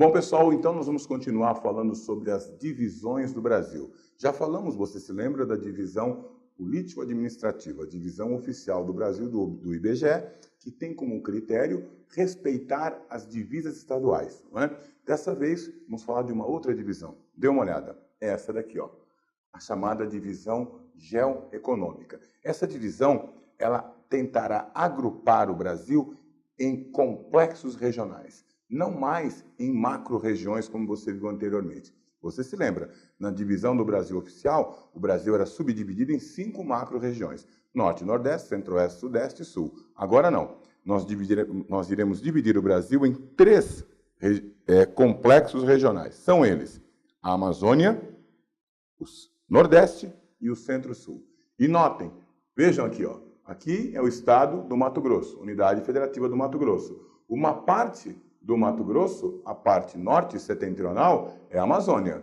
Bom, pessoal, então nós vamos continuar falando sobre as divisões do Brasil. Já falamos, você se lembra da divisão político-administrativa, a divisão oficial do Brasil do IBGE, que tem como critério respeitar as divisas estaduais, não é? Dessa vez, vamos falar de uma outra divisão. Dê uma olhada. É essa daqui, ó, a chamada divisão geoeconômica. Essa divisão, ela tentará agrupar o Brasil em complexos regionais, não mais em macro-regiões como você viu anteriormente. Você se lembra, na divisão do Brasil oficial, o Brasil era subdividido em 5 macro-regiões: Norte, Nordeste, Centro-Oeste, Sudeste e Sul. Agora não, nós iremos dividir o Brasil em 3 complexos regionais. São eles a Amazônia, o Nordeste e o Centro-Sul. E notem, vejam aqui, ó, aqui é o estado do Mato Grosso, Unidade Federativa do Mato Grosso. Uma parte do Mato Grosso, a parte norte setentrional, é a Amazônia.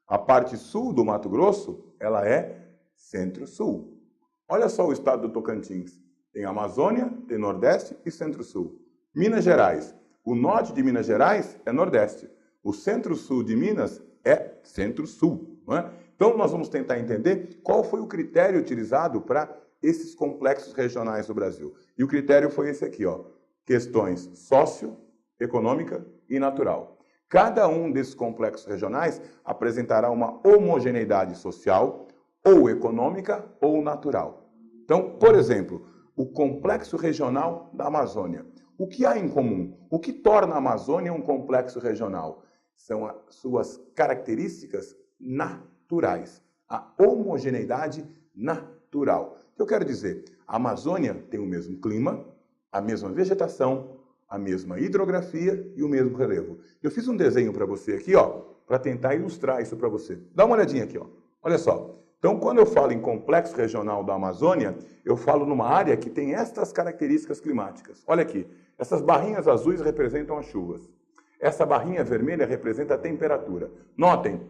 A parte sul do Mato Grosso, ela é Centro-Sul. Olha só o estado do Tocantins. Tem Amazônia, tem Nordeste e Centro-Sul. Minas Gerais. O norte de Minas Gerais é Nordeste. O Centro-Sul de Minas é Centro-Sul, não é? Então, nós vamos tentar entender qual foi o critério utilizado para esses complexos regionais do Brasil. E o critério foi esse aqui, ó, questões socioeconômica e natural. Cada um desses complexos regionais apresentará uma homogeneidade social, ou econômica, ou natural. Então, por exemplo, o complexo regional da Amazônia. O que há em comum? O que torna a Amazônia um complexo regional? São as suas características naturais, a homogeneidade natural. O que eu quero dizer? A Amazônia tem o mesmo clima, a mesma vegetação, a mesma hidrografia e o mesmo relevo. Eu fiz um desenho para você aqui, ó, para tentar ilustrar isso para você. Dá uma olhadinha aqui, ó. Olha só. Então, quando eu falo em complexo regional da Amazônia, eu falo numa área que tem estas características climáticas. Olha aqui. Essas barrinhas azuis representam as chuvas. Essa barrinha vermelha representa a temperatura. Notem,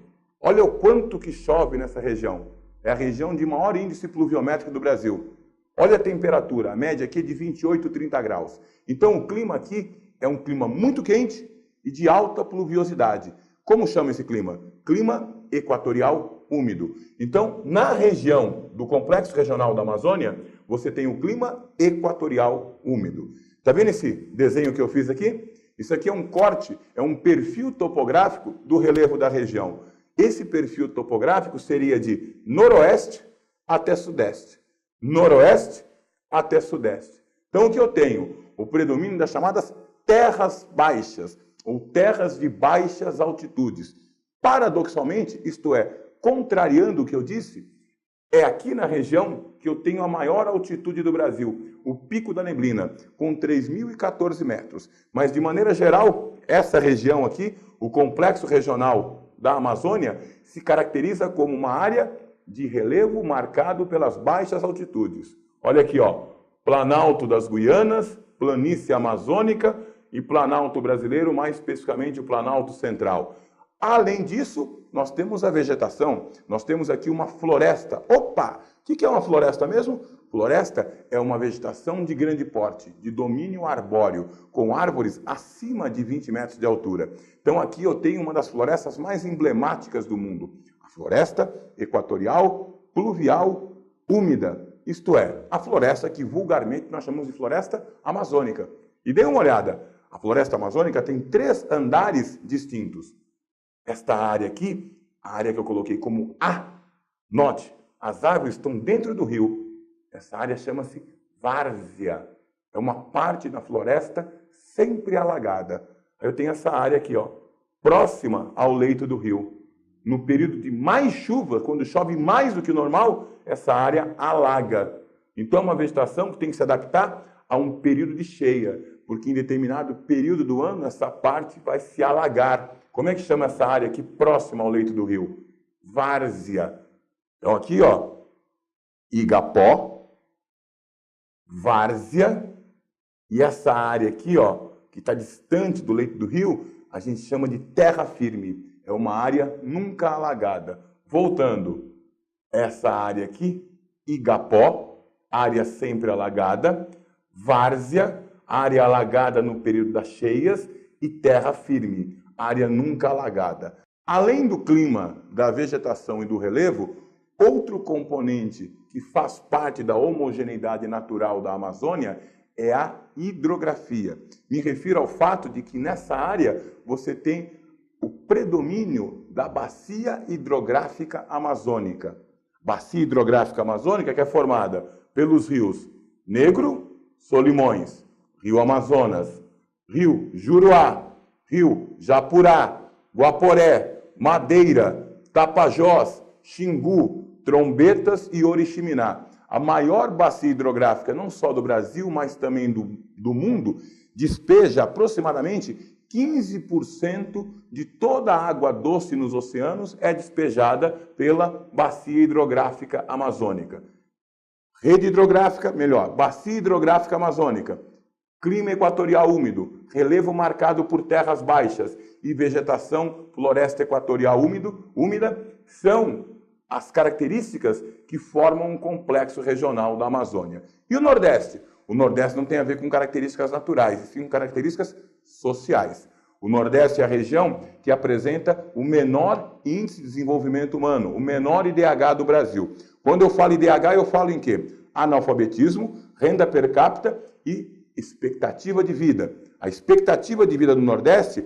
olha o quanto que chove nessa região. É a região de maior índice pluviométrico do Brasil. Olha a temperatura, a média aqui é de 28, 30 graus. Então, o clima aqui é um clima muito quente e de alta pluviosidade. Como chama esse clima? Clima equatorial úmido. Então, na região do Complexo Regional da Amazônia, você tem o clima equatorial úmido. Está vendo esse desenho que eu fiz aqui? Isso aqui é um corte, é um perfil topográfico do relevo da região. Esse perfil topográfico seria de noroeste até sudeste. Noroeste até sudeste. Então, o que eu tenho? O predomínio das chamadas terras baixas, ou terras de baixas altitudes. Paradoxalmente, isto é, contrariando o que eu disse, é aqui na região que eu tenho a maior altitude do Brasil, o Pico da Neblina, com 3.014 metros. Mas, de maneira geral, essa região aqui, o Complexo Regional da Amazônia, se caracteriza como uma área de relevo marcado pelas baixas altitudes. Olha aqui, ó, Planalto das Guianas, Planície Amazônica e Planalto Brasileiro, mais especificamente o Planalto Central. Além disso, nós temos a vegetação, nós temos aqui uma floresta. Opa! O que é uma floresta mesmo? Floresta é uma vegetação de grande porte, de domínio arbóreo, com árvores acima de 20 metros de altura. Então aqui eu tenho uma das florestas mais emblemáticas do mundo. A floresta equatorial, pluvial, úmida. Isto é, a floresta que vulgarmente nós chamamos de floresta amazônica. E dê uma olhada, a floresta amazônica tem 3 andares distintos. Esta área aqui, a área que eu coloquei como A, note, as árvores estão dentro do rio. Essa área chama-se várzea. É uma parte da floresta sempre alagada. Eu tenho essa área aqui, ó, próxima ao leito do rio. No período de mais chuva, quando chove mais do que o normal, essa área alaga. Então é uma vegetação que tem que se adaptar a um período de cheia, porque em determinado período do ano essa parte vai se alagar. Como é que chama essa área aqui próxima ao leito do rio? Várzea. Então aqui, ó, Igapó, várzea, e essa área aqui, ó, que está distante do leito do rio, a gente chama de terra firme. É uma área nunca alagada. Voltando, essa área aqui, Igapó, área sempre alagada, várzea, área alagada no período das cheias, e terra firme, área nunca alagada. Além do clima, da vegetação e do relevo, outro componente que faz parte da homogeneidade natural da Amazônia é a hidrografia. Me refiro ao fato de que nessa área você tem o predomínio da bacia hidrográfica amazônica. Bacia hidrográfica amazônica que é formada pelos rios Negro, Solimões, Rio Amazonas, Rio Juruá, Rio Japurá, Guaporé, Madeira, Tapajós, Xingu, Trombetas e Oriximiná. A maior bacia hidrográfica, não só do Brasil, mas também do mundo, despeja aproximadamente 15% de toda a água doce nos oceanos é despejada pela bacia hidrográfica amazônica. Rede hidrográfica, melhor, bacia hidrográfica amazônica, clima equatorial úmido, relevo marcado por terras baixas e vegetação floresta equatorial úmida são as características que formam um complexo regional da Amazônia. E o Nordeste? O Nordeste não tem a ver com características naturais, e sim com características sociais. O Nordeste é a região que apresenta o menor índice de desenvolvimento humano, o menor IDH do Brasil. Quando eu falo IDH, eu falo em quê? Analfabetismo, renda per capita e expectativa de vida. A expectativa de vida do Nordeste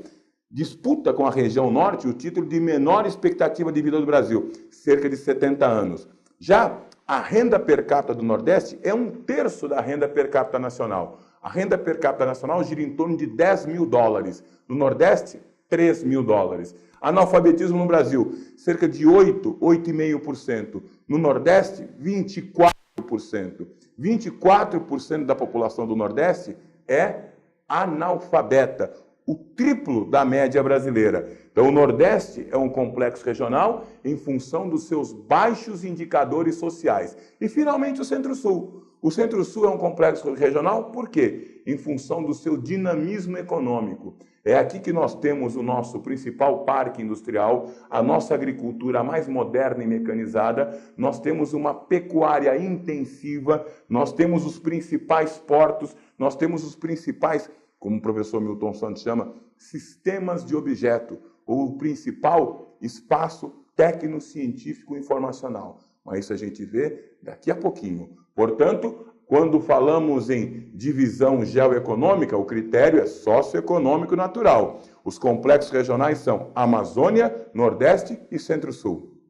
disputa com a região Norte o título de menor expectativa de vida do Brasil, cerca de 70 anos. Já a renda per capita do Nordeste é 1/3 da renda per capita nacional. A renda per capita nacional gira em torno de 10 mil dólares. No Nordeste, 3 mil dólares. Analfabetismo no Brasil, cerca de 8,5%. No Nordeste, 24%. 24% da população do Nordeste é analfabeta, o triplo da média brasileira. Então, o Nordeste é um complexo regional em função dos seus baixos indicadores sociais. E, finalmente, o Centro-Sul. O Centro-Sul é um complexo regional por quê? Em função do seu dinamismo econômico. É aqui que nós temos o nosso principal parque industrial, a nossa agricultura mais moderna e mecanizada, nós temos uma pecuária intensiva, nós temos os principais portos, nós temos os principais, como o professor Milton Santos chama, sistemas de objeto, ou o principal espaço técnico-científico informacional. Mas isso a gente vê daqui a pouquinho. Portanto, quando falamos em divisão geoeconômica, o critério é socioeconômico natural. Os complexos regionais são Amazônia, Nordeste e Centro-Sul.